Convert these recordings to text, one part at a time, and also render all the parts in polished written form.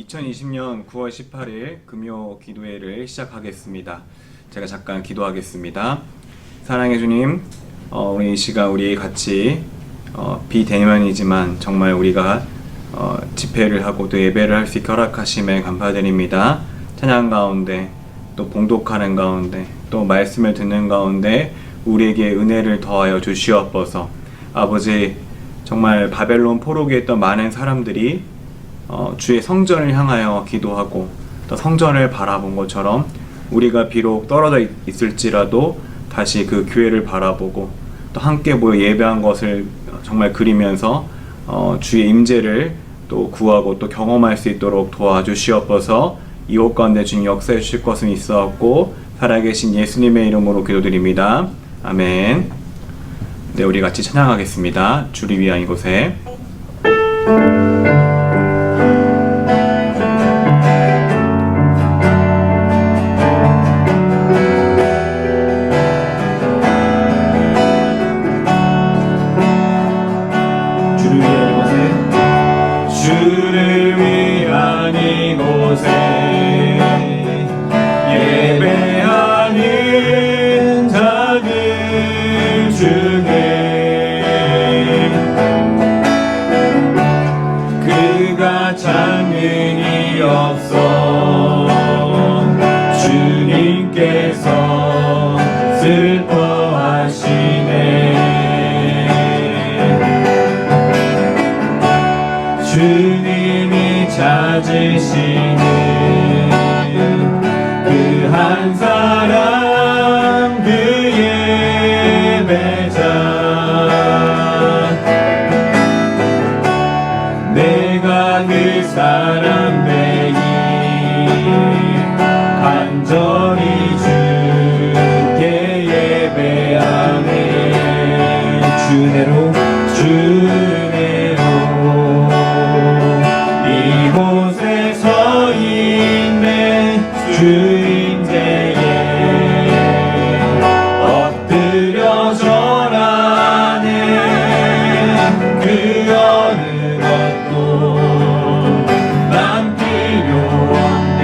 2020년 9월 18일 금요 기도회를 시작하겠습니다. 제가 잠깐 기도하겠습니다. 사랑의 주님, 우리 이 시간 우리 같이 비대면이지만 정말 우리가 집회를 하고 또 예배를 할 수 있게 허락하심에 감사드립니다. 찬양 가운데 또 봉독하는 가운데 또 말씀을 듣는 가운데 우리에게 은혜를 더하여 주시옵소서. 아버지, 정말 바벨론 포로기에 있던 많은 사람들이 주의 성전을 향하여 기도하고 또 성전을 바라본 것처럼 우리가 비록 떨어져 있을지라도 다시 그 교회를 바라보고 또 함께 모여 예배한 것을 정말 그리면서 주의 임재를 또 구하고 또 경험할 수 있도록 도와주시옵소서. 이곳 가운데 주님 역사해 주실 것은 있어왔고 살아계신 예수님의 이름으로 기도드립니다. 아멘. 네, 우리 같이 찬양하겠습니다. 주를 위한 이곳에. 주를 위한 이곳에 예배하는 자들 중에 그가 장능이 없어 주님께서 슬퍼하시네. 주님이 찾으시는 그 한 사람 그 예배자, 내가 그 사람 되기 간절히 주께 예배하네. 주내로 이곳에 서 있는 주인제에 엎드려 절하는 그 어느 것도 난 필요 없네.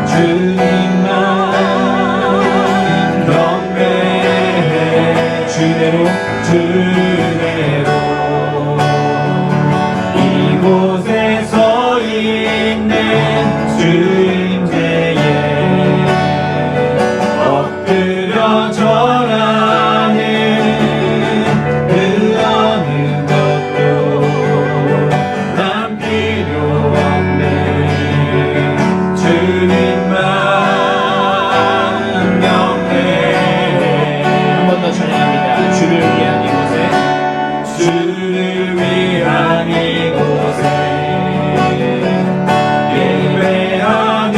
주님만 경배해. 주대로 이곳에 서 있는 주인제에 엎드려 절하는 그 어느 것도 난 필요 없네. 주님만 명예해. 한 번 더 찬양합니다. 주를 위한 이곳에, 주를 위한 이곳에 예배하는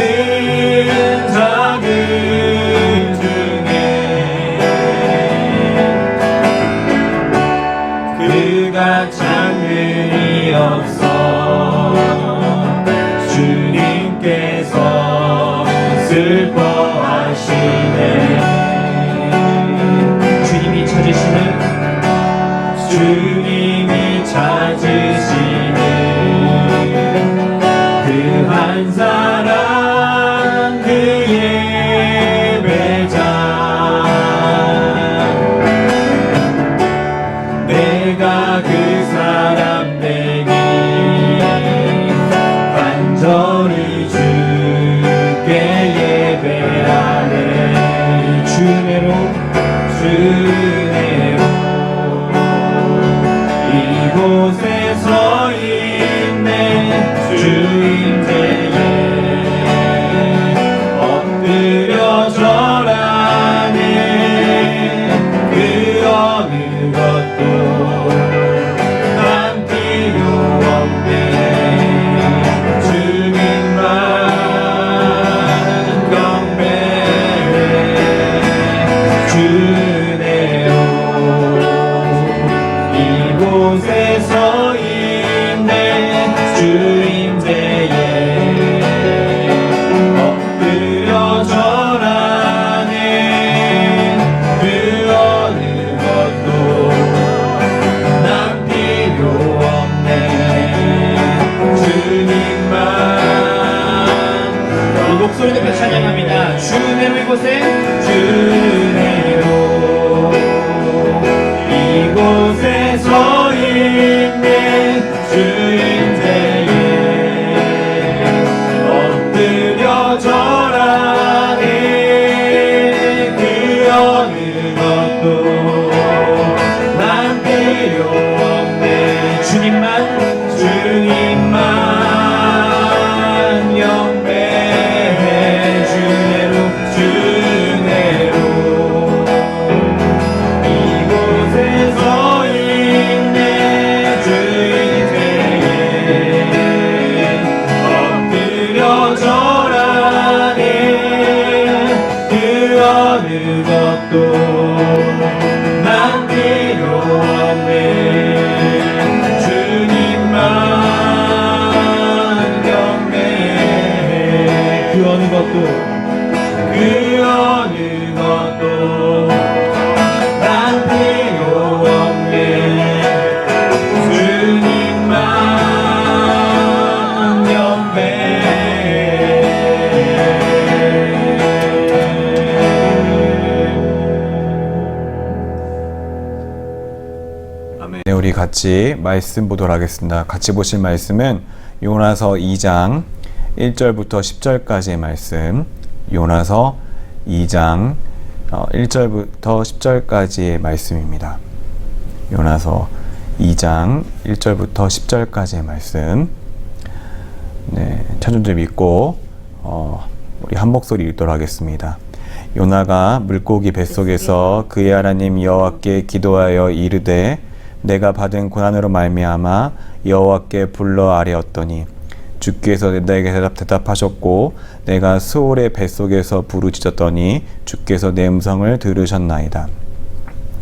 자들 중에 그가 장능이 없어 주님께서 슬퍼하시네. 주님이 찾으시는 그 한 사람 그 예배자, 내가 그 사람 되기 간절히 주께 예배하네. 주내로 그 어느 것도 난 필요 없네 주님만 네, 우리 같이 말씀 보도록 하겠습니다. 같이 보실 말씀은 요나서 2장 1절부터 10절까지의 말씀, 요나서 2장 1절부터 10절까지의 말씀입니다. 요나서 2장 1절부터 10절까지의 말씀. 네, 찾은 줄 믿고 우리 한 목소리 읽도록 하겠습니다. 요나가 물고기 뱃속에서 그의 하나님 여호와께 기도하여 이르되 내가 받은 고난으로 말미암아 여호와께 불러 아뢰었더니 주께서 내게 대답하셨고 내가 수올의 뱃속에서 부르짖었더니 주께서 내 음성을 들으셨나이다.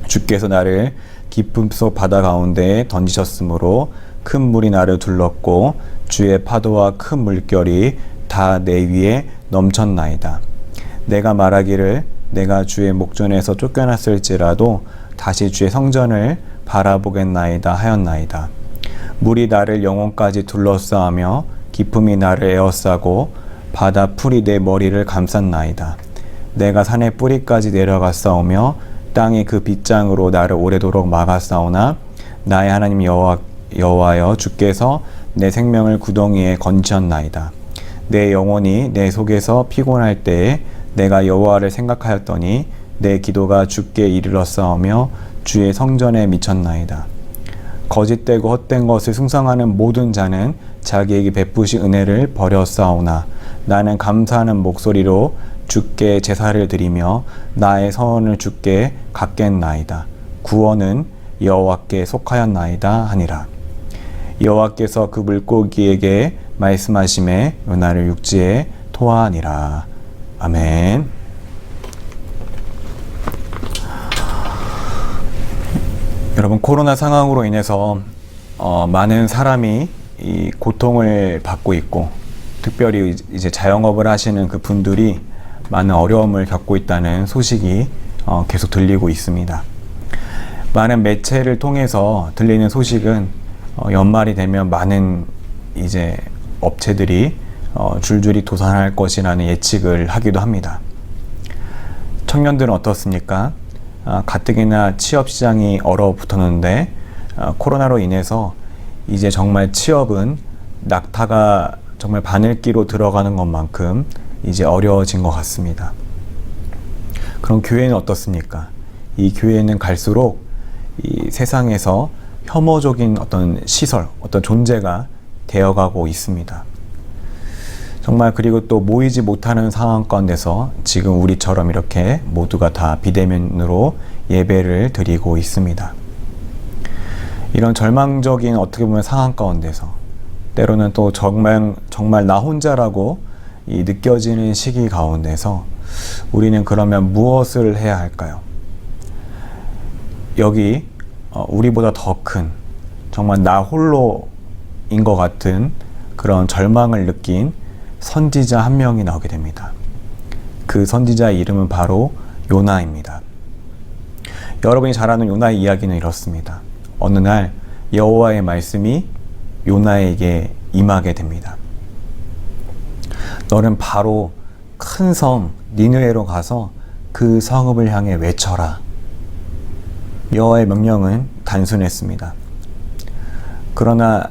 주께서 나를 깊음 속 바다 가운데에 던지셨으므로 큰 물이 나를 둘렀고 주의 파도와 큰 물결이 다 내 위에 넘쳤나이다. 내가 말하기를 내가 주의 목전에서 쫓겨났을지라도 다시 주의 성전을 바라보겠나이다 하였나이다. 물이 나를 영혼까지 둘러싸며 깊음이 나를 에워싸고 바다 풀이 내 머리를 감쌌나이다. 내가 산의 뿌리까지 내려갔사오며 땅이 그 빗장으로 나를 오래도록 막았사오나 나의 하나님 여호와여 주께서 내 생명을 구덩이에 건지셨나이다. 내 영혼이 내 속에서 피곤할 때에 내가 여호와를 생각하였더니 내 기도가 주께 이르렀사오며 주의 성전에 미쳤나이다. 거짓되고 헛된 것을 숭상하는 모든 자는 자기에게 베푸신 은혜를 버렸사오나 나는 감사하는 목소리로 주께 제사를 드리며 나의 서원을 주께 갚겠나이다. 구원은 여호와께 속하였나이다 하니라. 여호와께서 그 물고기에게 말씀하심에 요나를 육지에 토하니라. 아멘. 여러분, 코로나 상황으로 인해서 많은 사람이 이 고통을 받고 있고 특별히 이제 자영업을 하시는 그 분들이 많은 어려움을 겪고 있다는 소식이 계속 들리고 있습니다. 많은 매체를 통해서 들리는 소식은 연말이 되면 많은 이제 업체들이 줄줄이 도산할 것이라는 예측을 하기도 합니다. 청년들은 어떻습니까? 가뜩이나 취업 시장이 얼어붙었는데 코로나로 인해서 이제 정말 취업은 낙타가 정말 바늘기로 들어가는 것만큼 이제 어려워진 것 같습니다. 그럼 교회는 어떻습니까? 이 교회는 갈수록 이 세상에서 혐오적인 어떤 시설, 어떤 존재가 되어가고 있습니다. 정말 그리고 또 모이지 못하는 상황 가운데서 지금 우리처럼 이렇게 모두가 다 비대면으로 예배를 드리고 있습니다. 이런 절망적인 어떻게 보면 상황 가운데서 때로는 또 정말 나 혼자라고 이 느껴지는 시기 가운데서 우리는 그러면 무엇을 해야 할까요? 여기 우리보다 더 큰 정말 나 홀로인 것 같은 그런 절망을 느낀 선지자 한 명이 나오게 됩니다. 그 선지자의 이름은 바로 요나입니다. 여러분이 잘 아는 요나의 이야기는 이렇습니다. 어느 날 여호와의 말씀이 요나에게 임하게 됩니다. 너는 바로 큰 성 니느웨로 가서 그 성읍을 향해 외쳐라. 여호와의 명령은 단순했습니다. 그러나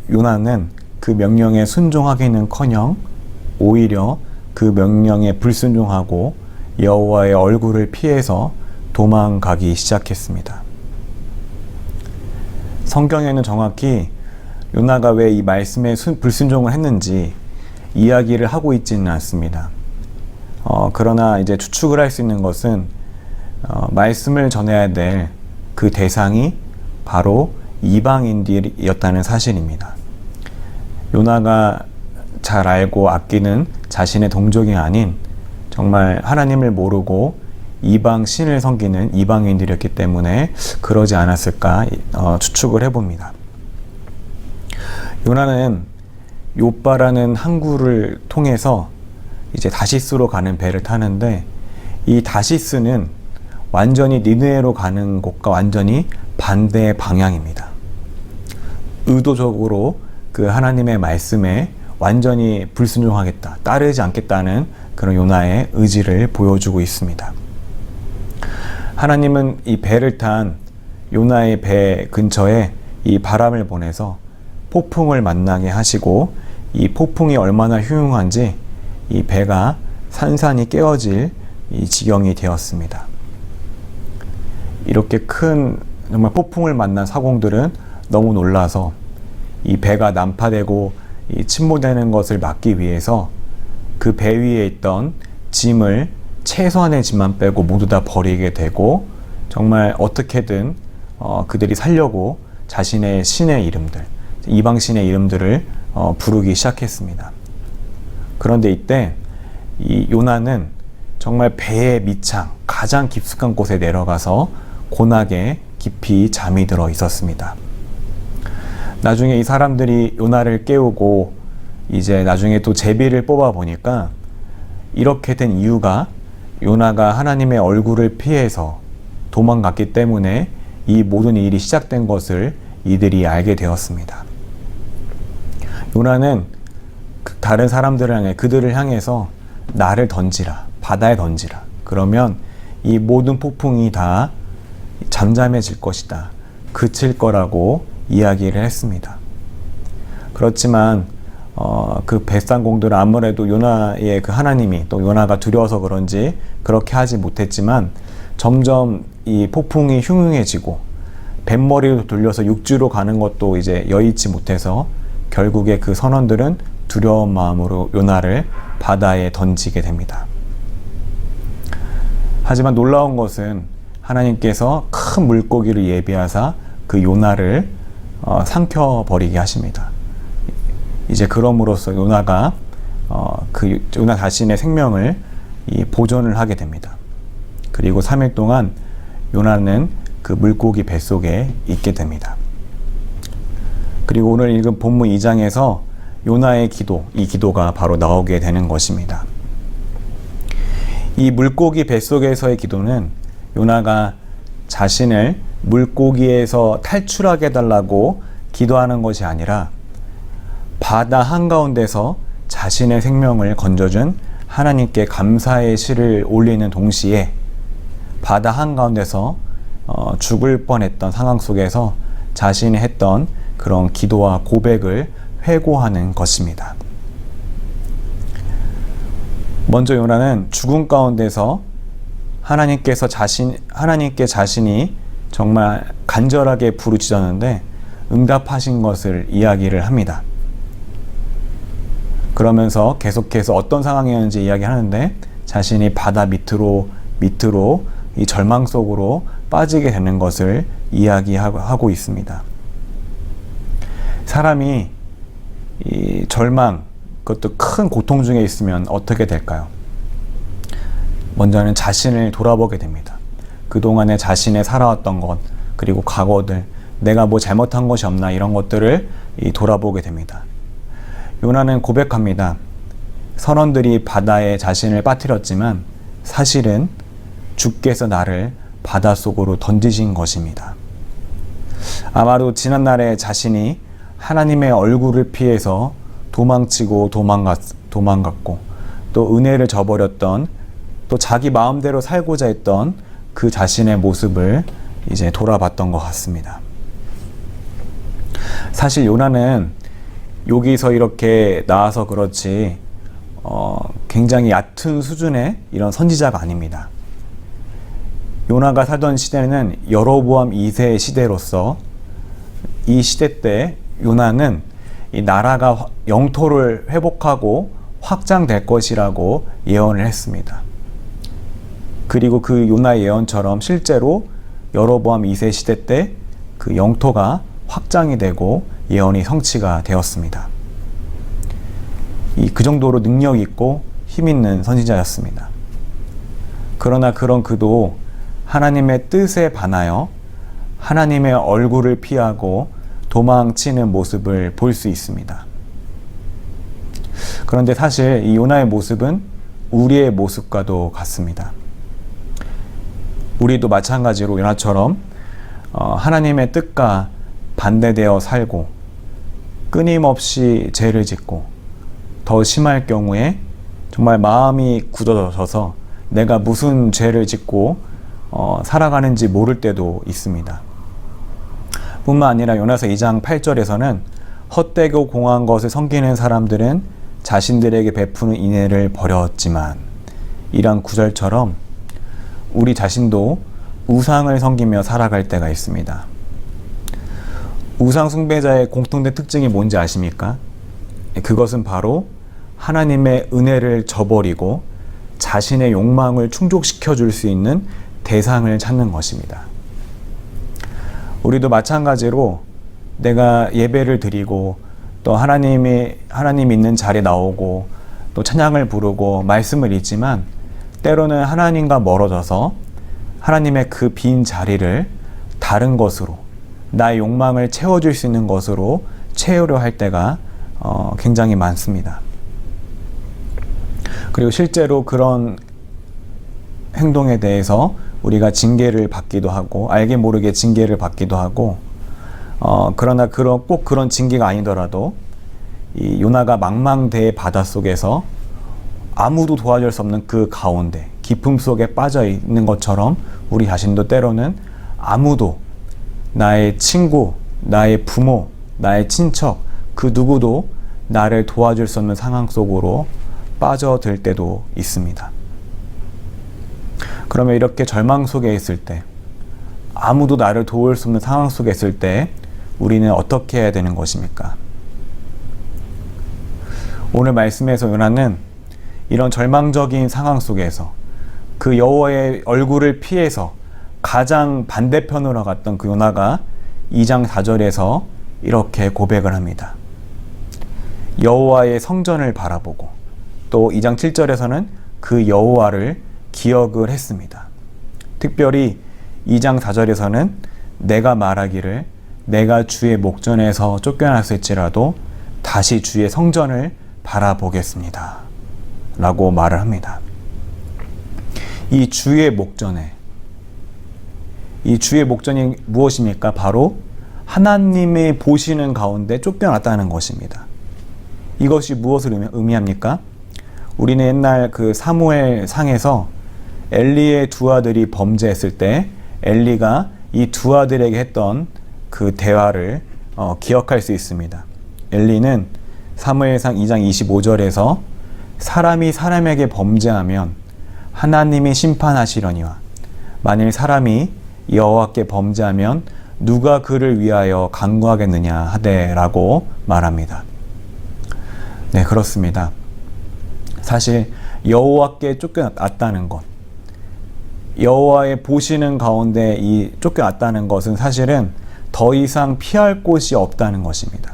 요나는 그 명령에 순종하기는커녕 오히려 그 명령에 불순종하고 여호와의 얼굴을 피해서 도망가기 시작했습니다. 성경에는 정확히 요나가 왜 이 말씀에 불순종을 했는지 이야기를 하고 있지는 않습니다. 그러나 이제 추측을 할 수 있는 것은 말씀을 전해야 될 그 대상이 바로 이방인들이었다는 사실입니다. 요나가 잘 알고 아끼는 자신의 동족이 아닌 정말 하나님을 모르고 이방 신을 섬기는 이방인들이었기 때문에 그러지 않았을까 추측을 해봅니다. 요나는 욥바라는 항구를 통해서 이제 다시스로 가는 배를 타는데, 이 다시스는 완전히 니느웨로 가는 곳과 완전히 반대 방향입니다. 의도적으로 그 하나님의 말씀에 완전히 불순종하겠다, 따르지 않겠다는 그런 요나의 의지를 보여주고 있습니다. 하나님은 이 배를 탄 요나의 배 근처에 이 바람을 보내서 폭풍을 만나게 하시고, 이 폭풍이 얼마나 흉흉한지 이 배가 산산이 깨어질 이 지경이 되었습니다. 이렇게 큰 정말 폭풍을 만난 사공들은 너무 놀라서 이 배가 난파되고 이 침몰되는 것을 막기 위해서 그 배 위에 있던 짐을 최소한의 짐만 빼고 모두 다 버리게 되고, 정말 어떻게든 그들이 살려고 자신의 신의 이름들, 이방 신의 이름들을 부르기 시작했습니다. 그런데 이때 이 요나는 정말 배의 밑창, 가장 깊숙한 곳에 내려가서 고나게 깊이 잠이 들어 있었습니다. 나중에 이 사람들이 요나를 깨우고 이제 나중에 또 제비를 뽑아 보니까, 이렇게 된 이유가 요나가 하나님의 얼굴을 피해서 도망갔기 때문에 이 모든 일이 시작된 것을 이들이 알게 되었습니다. 요나는 다른 사람들을 향해, 그들을 향해서 나를 던지라, 바다에 던지라, 그러면 이 모든 폭풍이 다 잠잠해질 것이다, 그칠 거라고 이야기를 했습니다. 그렇지만 그 뱃상공들은 아무래도 요나의 그 하나님이, 또 요나가 두려워서 그런지 그렇게 하지 못했지만, 점점 이 폭풍이 흉흉해지고 뱃머리로 돌려서 육지로 가는 것도 이제 여의치 못해서 결국에 그 선원들은 두려운 마음으로 요나를 바다에 던지게 됩니다. 하지만 놀라운 것은 하나님께서 큰 물고기를 예비하사 그 요나를 삼켜버리게 하십니다. 이제 그럼으로써 요나가 그 요나 자신의 생명을 보존을 하게 됩니다. 그리고 3일 동안 요나는 그 물고기 뱃속에 있게 됩니다. 그리고 오늘 읽은 본문 2장에서 요나의 기도, 이 기도가 바로 나오게 되는 것입니다. 이 물고기 뱃속에서의 기도는 요나가 자신을 물고기에서 탈출하게 해달라고 기도하는 것이 아니라, 바다 한가운데서 자신의 생명을 건져준 하나님께 감사의 시를 올리는 동시에 바다 한가운데서 죽을 뻔했던 상황 속에서 자신이 했던 그런 기도와 고백을 회고하는 것입니다. 먼저 요나는 죽음 가운데서 하나님께 자신이 정말 간절하게 부르짖었는데 응답하신 것을 이야기를 합니다. 그러면서 계속해서 어떤 상황이었는지 이야기하는데, 자신이 바다 밑으로 이 절망 속으로 빠지게 되는 것을 이야기하고 있습니다. 사람이 이 절망, 그것도 큰 고통 중에 있으면 어떻게 될까요? 먼저는 자신을 돌아보게 됩니다. 그동안에 자신의 살아왔던 것, 그리고 과거들, 내가 뭐 잘못한 것이 없나, 이런 것들을 돌아보게 됩니다. 요나는 고백합니다. 선원들이 바다에 자신을 빠뜨렸지만 사실은 주께서 나를 바닷속으로 던지신 것입니다. 아마도 지난날에 자신이 하나님의 얼굴을 피해서 도망치고 도망갔고, 또 은혜를 저버렸던, 또 자기 마음대로 살고자 했던 그 자신의 모습을 이제 돌아봤던 것 같습니다. 사실 요나는 여기서 이렇게 나와서 그렇지 굉장히 얕은 수준의 이런 선지자가 아닙니다. 요나가 살던 시대는 여로보암 2세의 시대로서, 이 시대 때 요나는 이 나라가 영토를 회복하고 확장될 것이라고 예언을 했습니다. 그리고 그 요나의 예언처럼 실제로 여로보암 2세 시대 때 그 영토가 확장이 되고 예언이 성취가 되었습니다. 그 정도로 능력 있고 힘 있는 선지자였습니다. 그러나 그런 그도 하나님의 뜻에 반하여 하나님의 얼굴을 피하고 도망치는 모습을 볼 수 있습니다. 그런데 사실 이 요나의 모습은 우리의 모습과도 같습니다. 우리도 마찬가지로 요나처럼 하나님의 뜻과 반대되어 살고 끊임없이 죄를 짓고 더 심할 경우에 정말 마음이 굳어져서 내가 무슨 죄를 짓고 살아가는지 모를 때도 있습니다. 뿐만 아니라 요나서 2장 8절에서는 헛되고 공한 것을 섬기는 사람들은 자신들에게 베푸는 인애를 버렸지만, 이런 구절처럼 우리 자신도 우상을 섬기며 살아갈 때가 있습니다. 우상 숭배자의 공통된 특징이 뭔지 아십니까? 그것은 바로 하나님의 은혜를 저버리고 자신의 욕망을 충족시켜 줄 수 있는 대상을 찾는 것입니다. 우리도 마찬가지로 내가 예배를 드리고 또 하나님 있는 자리에 나오고 또 찬양을 부르고 말씀을 읽지만, 때로는 하나님과 멀어져서 하나님의 그 빈 자리를 다른 것으로, 나의 욕망을 채워줄 수 있는 것으로 채우려 할 때가 굉장히 많습니다. 그리고 실제로 그런 행동에 대해서 우리가 징계를 받기도 하고, 알게 모르게 징계를 받기도 하고, 그러나 꼭 그런 징계가 아니더라도 이 요나가 망망대해 바닷속에서 아무도 도와줄 수 없는 그 가운데 깊음 속에 빠져 있는 것처럼 우리 자신도 때로는 아무도, 나의 친구, 나의 부모, 나의 친척, 그 누구도 나를 도와줄 수 없는 상황 속으로 빠져들 때도 있습니다. 그러면 이렇게 절망 속에 있을 때, 아무도 나를 도울 수 없는 상황 속에 있을 때 우리는 어떻게 해야 되는 것입니까? 오늘 말씀에서 요나는 이런 절망적인 상황 속에서 그 여호와의 얼굴을 피해서 가장 반대편으로 갔던 그 요나가 2장 4절에서 이렇게 고백을 합니다. 여호와의 성전을 바라보고, 또 2장 7절에서는 그 여호와를 기억을 했습니다. 특별히 2장 4절에서는 내가 말하기를 내가 주의 목전에서 쫓겨났을지라도 다시 주의 성전을 바라보겠습니다 라고 말을 합니다. 이 주의 목전에, 이 주의 목전이 무엇입니까? 바로 하나님이 보시는 가운데 쫓겨났다는 것입니다. 이것이 무엇을 의미합니까? 우리는 옛날 그 사무엘 상에서 엘리의 두 아들이 범죄했을 때 엘리가 이 두 아들에게 했던 그 대화를 기억할 수 있습니다. 엘리는 사무엘상 2장 25절에서 사람이 사람에게 범죄하면 하나님이 심판하시려니와 만일 사람이 여호와께 범죄하면 누가 그를 위하여 간구하겠느냐 하되라고 말합니다. 네, 그렇습니다. 사실 여호와께 쫓겨났다는 것, 여호와의 보시는 가운데 이 쫓겨났다는 것은 사실은 더 이상 피할 곳이 없다는 것입니다.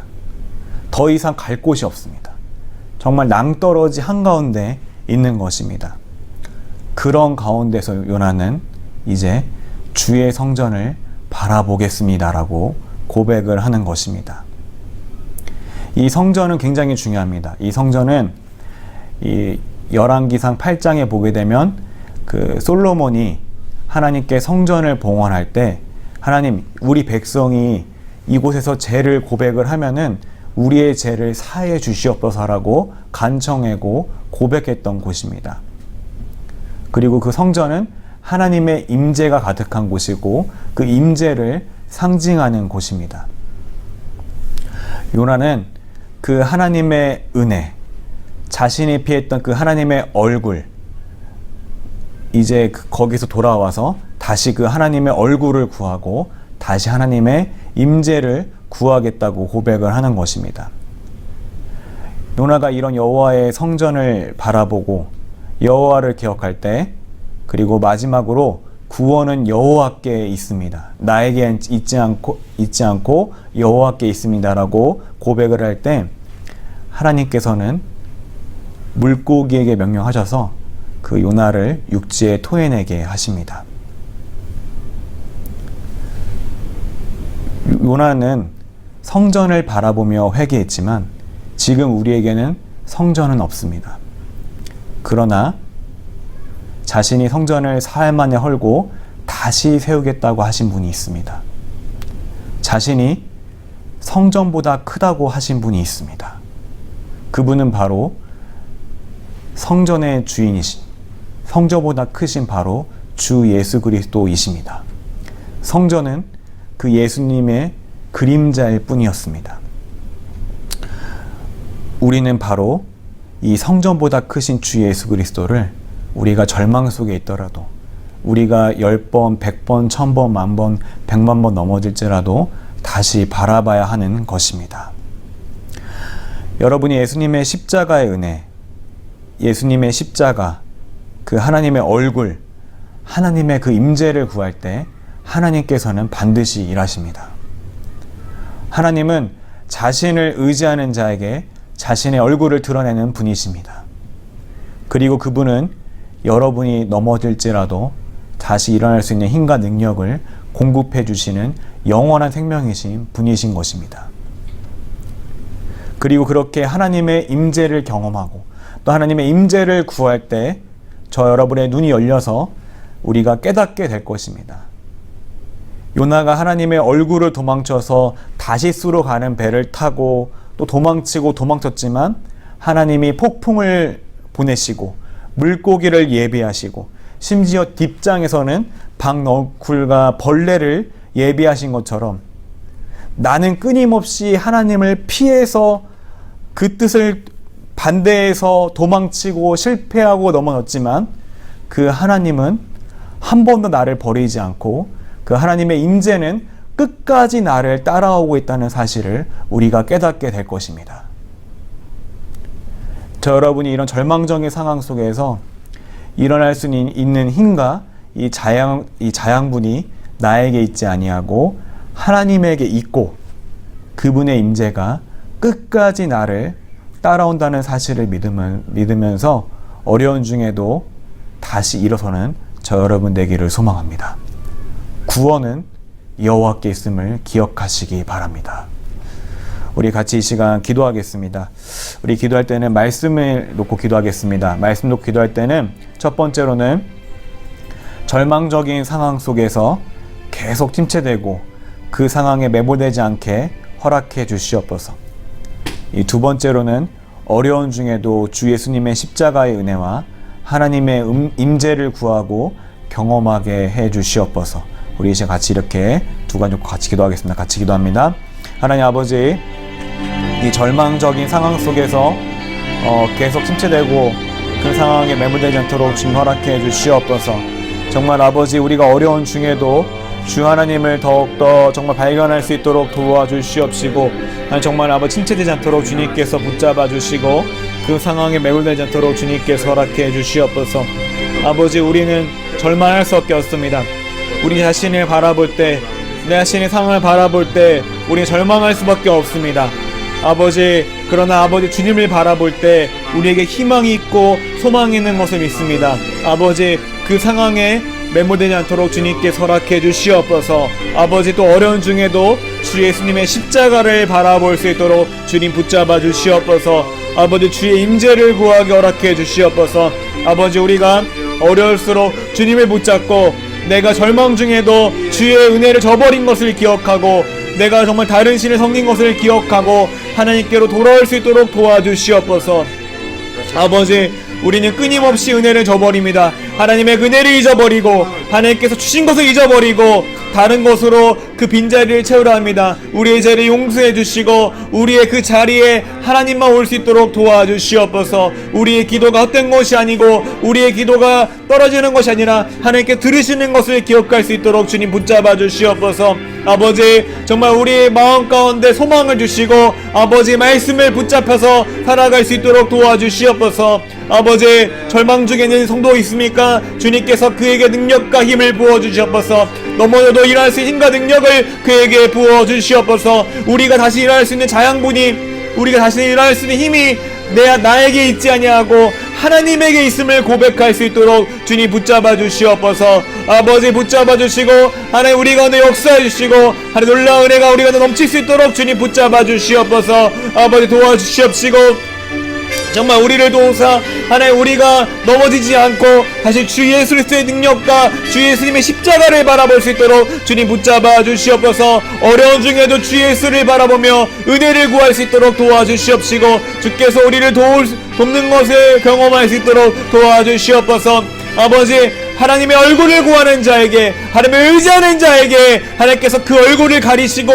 더 이상 갈 곳이 없습니다. 정말 낭떠러지 한가운데 있는 것입니다. 그런 가운데서 요나는 이제 주의 성전을 바라보겠습니다라고 고백을 하는 것입니다. 이 성전은 굉장히 중요합니다. 이 성전은 이 열왕기상 8장에 보게 되면 그 솔로몬이 하나님께 성전을 봉헌할 때, 하나님, 우리 백성이 이곳에서 죄를 고백을 하면은 우리의 죄를 사해 주시옵소서라고 간청하고 고백했던 곳입니다. 그리고 그 성전은 하나님의 임재가 가득한 곳이고 그 임재를 상징하는 곳입니다. 요나는 그 하나님의 은혜, 자신이 피했던 그 하나님의 얼굴, 이제 거기서 돌아와서 다시 그 하나님의 얼굴을 구하고 다시 하나님의 임재를 구하겠다고 고백을 하는 것입니다. 요나가 이런 여호와의 성전을 바라보고 여호와를 기억할 때, 그리고 마지막으로 구원은 여호와께 있습니다, 나에게 있지 않고 여호와께 있습니다라고 고백을 할 때 하나님께서는 물고기에게 명령하셔서 그 요나를 육지에 토해내게 하십니다. 요나는 성전을 바라보며 회개했지만 지금 우리에게는 성전은 없습니다. 그러나 자신이 성전을 사흘 만에 헐고 다시 세우겠다고 하신 분이 있습니다. 자신이 성전보다 크다고 하신 분이 있습니다. 그분은 바로 성전의 주인이신, 성전보다 크신 바로 주 예수 그리스도이십니다. 성전은 그 예수님의 그림자일 뿐이었습니다. 우리는 바로 이 성전보다 크신 주 예수 그리스도를 우리가 절망 속에 있더라도, 우리가 10번, 100번, 1000번, 10,000번, 100만 번 넘어질지라도 다시 바라봐야 하는 것입니다. 여러분이 예수님의 십자가의 은혜, 예수님의 십자가, 그 하나님의 얼굴, 하나님의 그 임재를 구할 때 하나님께서는 반드시 일하십니다. 하나님은 자신을 의지하는 자에게 자신의 얼굴을 드러내는 분이십니다. 그리고 그분은 여러분이 넘어질지라도 다시 일어날 수 있는 힘과 능력을 공급해 주시는 영원한 생명이신 분이신 것입니다. 그리고 그렇게 하나님의 임재를 경험하고 또 하나님의 임재를 구할 때 저 여러분의 눈이 열려서 우리가 깨닫게 될 것입니다. 요나가 하나님의 얼굴을 도망쳐서 다시스로 가는 배를 타고 또 도망치고 도망쳤지만 하나님이 폭풍을 보내시고 물고기를 예비하시고 심지어 뒷장에서는 박너쿨과 벌레를 예비하신 것처럼 나는 끊임없이 하나님을 피해서 그 뜻을 반대해서 도망치고 실패하고 넘어졌지만 그 하나님은 한 번도 나를 버리지 않고 그 하나님의 임재는 끝까지 나를 따라오고 있다는 사실을 우리가 깨닫게 될 것입니다. 저 여러분이 이런 절망적인 상황 속에서 일어날 수 있는 힘과 이 자양분이 나에게 있지 아니하고 하나님에게 있고 그분의 임재가 끝까지 나를 따라온다는 사실을 믿으면서 어려운 중에도 다시 일어서는 저 여러분 되기를 소망합니다. 구원은 여호와께 있음을 기억하시기 바랍니다. 우리 같이 이 시간 기도하겠습니다. 우리 기도할 때는 말씀을 놓고 기도하겠습니다. 말씀 놓고 기도할 때는 첫 번째로는 절망적인 상황 속에서 계속 침체되고 그 상황에 매몰되지 않게 허락해 주시옵소서. 이 두 번째로는 어려운 중에도 주 예수님의 십자가의 은혜와 하나님의 임재를 구하고 경험하게 해 주시옵소서. 우리 이제 같이 이렇게 두 가지 놓고 같이 기도하겠습니다. 같이 기도합니다. 하나님 아버지, 이 절망적인 상황 속에서 계속 침체되고 그 상황에 매몰되지 않도록 주님 허락해 주시옵소서. 정말 아버지, 우리가 어려운 중에도 주 하나님을 더욱더 정말 발견할 수 있도록 도와주시옵시고, 정말 아버지 침체되지 않도록 주님께서 붙잡아 주시고 그 상황에 매몰되지 않도록 주님께서 허락해 주시옵소서. 아버지, 우리는 절망할 수밖에 없습니다. 우리 자신을 바라볼 때, 내 자신의 상황을 바라볼 때 우리는 절망할 수밖에 없습니다. 아버지, 그러나 아버지 주님을 바라볼 때 우리에게 희망이 있고 소망이 있는 것을 믿습니다. 아버지, 그 상황에 매몰되지 않도록 주님께서 허락해 주시옵소서. 아버지, 또 어려운 중에도 주 예수님의 십자가를 바라볼 수 있도록 주님 붙잡아 주시옵소서. 아버지, 주의 임재를 구하게 허락해 주시옵소서. 아버지, 우리가 어려울수록 주님을 붙잡고 내가 절망 중에도 주의 은혜를 저버린 것을 기억하고 내가 정말 다른 신을 섬긴 것을 기억하고 하나님께로 돌아올 수 있도록 도와주시옵소서. 아버지, 우리는 끊임없이 은혜를 저버립니다. 하나님의 은혜를 잊어버리고 하나님께서 주신 것을 잊어버리고 다른 것으로 그 빈자리를 채우려 합니다. 우리의 죄를 용서해 주시고 우리의 그 자리에 하나님만 올 수 있도록 도와주시옵소서. 우리의 기도가 헛된 것이 아니고 우리의 기도가 떨어지는 것이 아니라 하나님께 들으시는 것을 기억할 수 있도록 주님 붙잡아 주시옵소서. 아버지, 정말 우리의 마음 가운데 소망을 주시고 아버지 말씀을 붙잡혀서 살아갈 수 있도록 도와주시옵소서. 아버지, 절망 중에 있는 성도 있습니까? 주님께서 그에게 능력과 힘을 부어주시옵소서. 넘어져도 일어날 수 있는 힘과 능력을 그에게 부어주시옵소서. 우리가 다시 일어날 수 있는 자양분이, 우리가 다시 일어날 수 있는 힘이 나에게 있지 아니하고 하나님에게 있음을 고백할 수 있도록 주님 붙잡아 주시옵소서. 아버지, 붙잡아 주시고 하나님 우리 가운데 역사해 주시고 하나님 놀라운 은혜가 우리 가운데 넘칠 수 있도록 주님 붙잡아 주시옵소서. 아버지, 도와주시옵시고 정말 우리를 도우사 하나님 우리가 넘어지지 않고 다시 주 예수 그리스도의 능력과 주 예수님의 십자가를 바라볼 수 있도록 주님 붙잡아 주시옵소서. 어려운 중에도 주 예수를 바라보며 은혜를 구할 수 있도록 도와주시옵시고 주께서 우리를 돕는 것을 경험할 수 있도록 도와주시옵소서. 아버지 하나님의 얼굴을 구하는 자에게 하나님을 의지하는 자에게 하나님께서 그 얼굴을 가리시고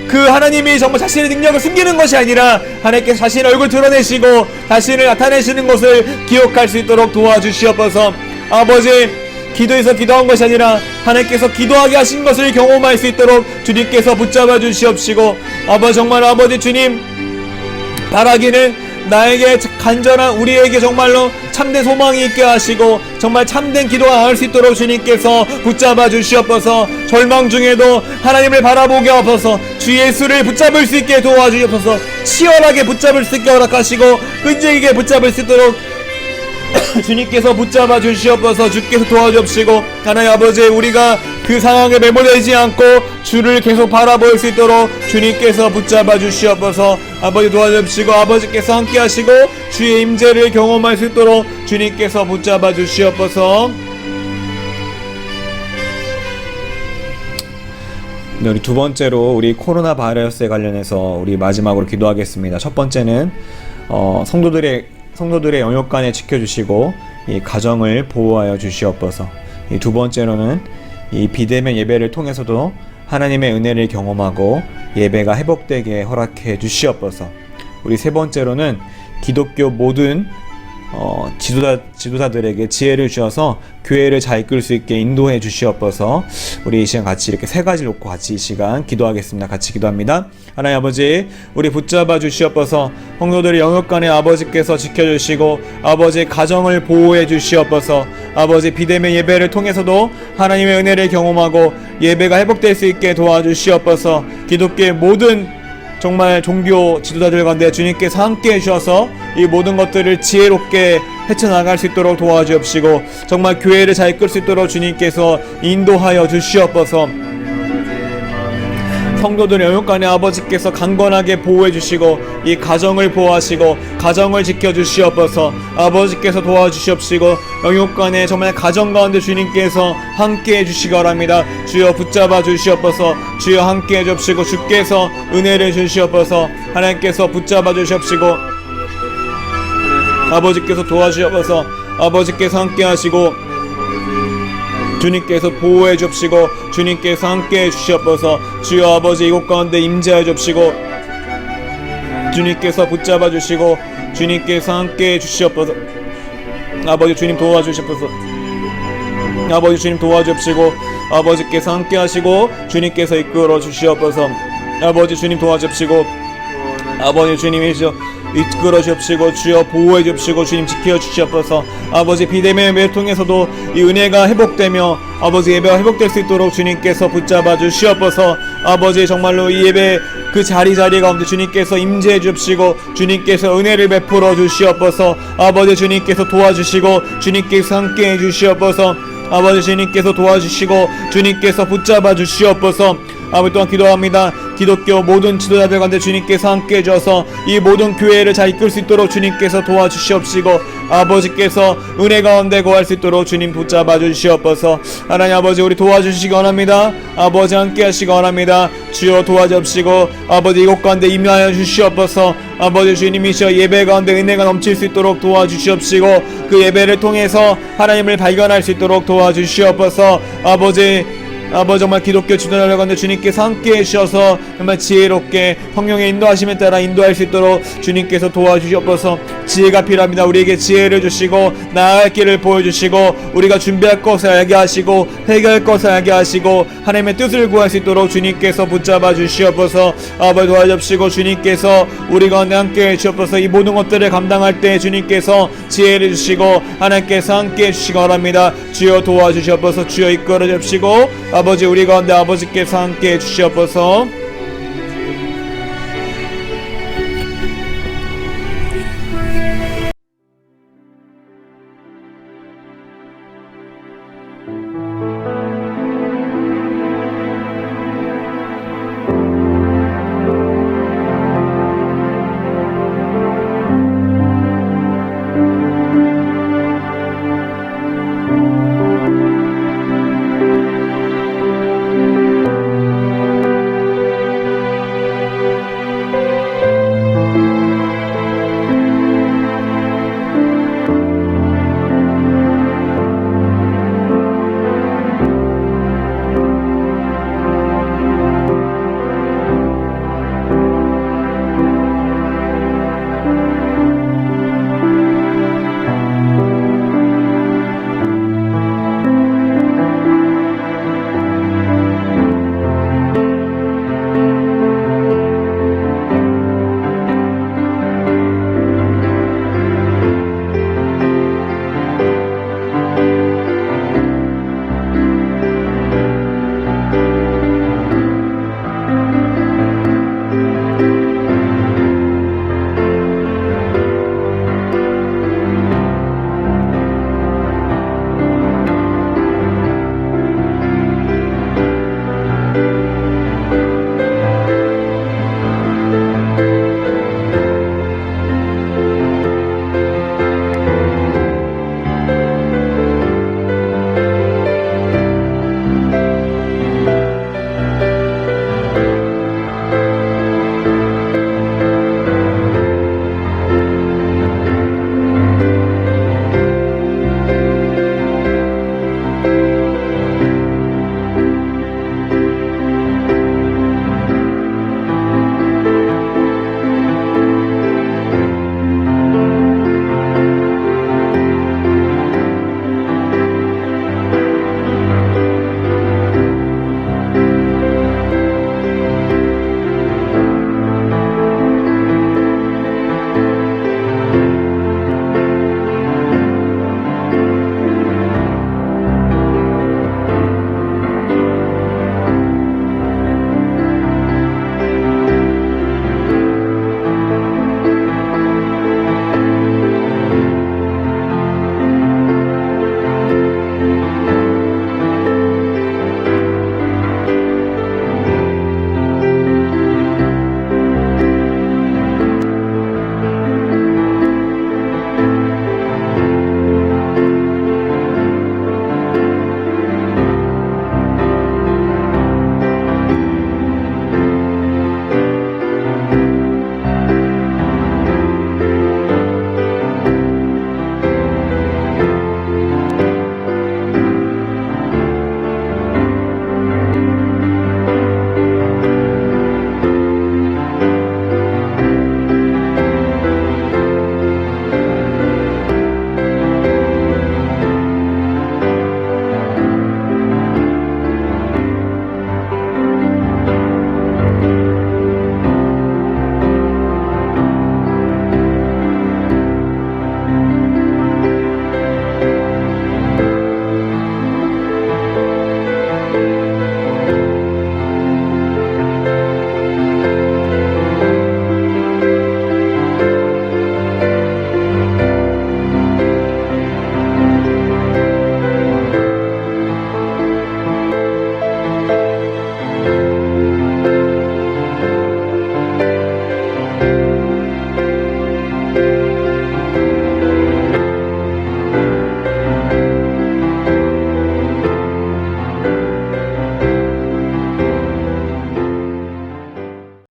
그 하나님이 정말 자신의 능력을 숨기는 것이 아니라 하나님께서 자신의 얼굴 드러내시고 자신을 나타내시는 것을 기억할 수 있도록 도와주시옵소서. 아버지 기도에서 기도한 것이 아니라 하나님께서 기도하게 하신 것을 경험할 수 있도록 주님께서 붙잡아 주시옵시고 아버지 정말 아버지 주님 바라기는 나에게 간절한 우리에게 정말로 참된 소망이 있게 하시고 정말 참된 기도가 나올 수 있도록 주님께서 붙잡아 주시옵소서. 절망 중에도 하나님을 바라보게 하옵소서. 주 예수를 붙잡을 수 있게 도와주시옵소서. 치열하게 붙잡을 수 있게 허락하시고 끈질기게 붙잡을 수 있도록 주님께서 붙잡아 주시옵소서. 주께서 도와주옵시고 하나님 아버지 우리가 그 상황에 매몰되지 않고 주를 계속 바라볼 수 있도록 주님께서 붙잡아 주시옵소서. 아버지 도와주옵시고 아버지께서 함께 하시고 주의 임재를 경험할 수 있도록 주님께서 붙잡아 주시옵소서. 네, 우리 두 번째로 우리 코로나 바이러스에 관련해서 우리 마지막으로 기도하겠습니다. 첫 번째는 성도들의 영육간에 지켜주시고 이 가정을 보호하여 주시옵소서. 이 두 번째로는 이 비대면 예배를 통해서도 하나님의 은혜를 경험하고 예배가 회복되게 허락해 주시옵소서. 우리 세 번째로는 기독교 모든 지도자들에게 지혜를 주셔서 교회를 잘 이끌 수 있게 인도해 주시옵소서. 우리 이 시간 같이 이렇게 세 가지를 놓고 같이 이 시간 기도하겠습니다. 같이 기도합니다. 하나님 아버지 우리 붙잡아 주시옵소서. 성도들의 영역간에 아버지께서 지켜주시고 아버지 가정을 보호해 주시옵소서. 아버지 비대면 예배를 통해서도 하나님의 은혜를 경험하고 예배가 회복될 수 있게 도와주시옵소서. 기독교의 모든 정말 종교 지도자들 가운데 주님께서 함께 해주셔서 이 모든 것들을 지혜롭게 헤쳐나갈 수 있도록 도와주옵시고 정말 교회를 잘 이끌 수 있도록 주님께서 인도하여 주시옵소서. 성도들 영육간에 아버지께서 강건하게 보호해 주시고 이 가정을 보호하시고 가정을 지켜 주시옵소서. 아버지께서 도와주시옵시고 영육간에 정말 가정 가운데 주님께서 함께 해 주시기 바랍니다. 주여 붙잡아 주시옵소서. 주여 함께 해 주옵시고 주께서 은혜를 주시옵소서. 하나님께서 붙잡아 주시옵시고 아버지께서 도와주시옵소서. 아버지께서 함께 하시고 주님께서 보호해 주옵시고 주님께서 함께 해 주시옵소서. 주여 아버지 이곳 가운데 임재해 주옵시고 주님께서 붙잡아 주시고 주님께서 함께 해 주시옵소서. 아버지 주님 도와주시옵소서. 아버지 주님 도와주옵시고 아버지께서 함께 하시고 주님께서 이끌어 주시옵소서. 아버지 주님 도와주옵시고 아버지 주님이시여 이끌어 주옵시고 주여 보호해 주옵시고 주님 지켜 주시옵소서. 아버지 비대면 예배를 통해서도 이 은혜가 회복되며 아버지 예배가 회복될 수 있도록 주님께서 붙잡아 주시옵소서. 아버지 정말로 이 예배 그 자리 가운데 주님께서 임재해 주옵시고 주님께서 은혜를 베풀어 주시옵소서. 아버지 주님께서 도와주시고 주님께서 함께 해 주시옵소서. 아버지 주님께서 도와주시고 주님께서 붙잡아 주시옵소서. 아버지 또한 기도합니다. 기독교 모든 지도자들 가운데 주님께서 함께 해주셔서 이 모든 교회를 잘 이끌 수 있도록 주님께서 도와주시옵시고 아버지께서 은혜 가운데 거할 수 있도록 주님 붙잡아 주시옵소서. 하나님 아버지 우리 도와주시기 원합니다. 아버지 함께 하시기 원합니다. 주여 도와주옵시고 아버지 이곳 가운데 임하여 주시옵소서. 아버지 주님이시여 예배 가운데 은혜가 넘칠 수 있도록 도와주시옵시고 그 예배를 통해서 하나님을 발견할 수 있도록 도와주시옵소서. 아버지 정말 기독교 지도자들 가운데 주님께서 함께 해주셔서 정말 지혜롭게 성령의 인도하심에 따라 인도할 수 있도록 주님께서 도와주시옵소서. 지혜가 필요합니다. 우리에게 지혜를 주시고 나아갈 길을 보여주시고 우리가 준비할 것을 알게 하시고 해결할 것을 알게 하시고 하나님의 뜻을 구할 수 있도록 주님께서 붙잡아 주시옵소서. 아버지 도와주시고 주님께서 우리 가운데 함께 해주시옵소서. 이 모든 것들을 감당할 때 주님께서 지혜를 주시고 하나님께서 함께 해주시기 바랍니다. 주여 도와주시옵소서. 주여 이끌어 주시고 아버지 우리 가운데 아버지께서 함께 해주시옵소서.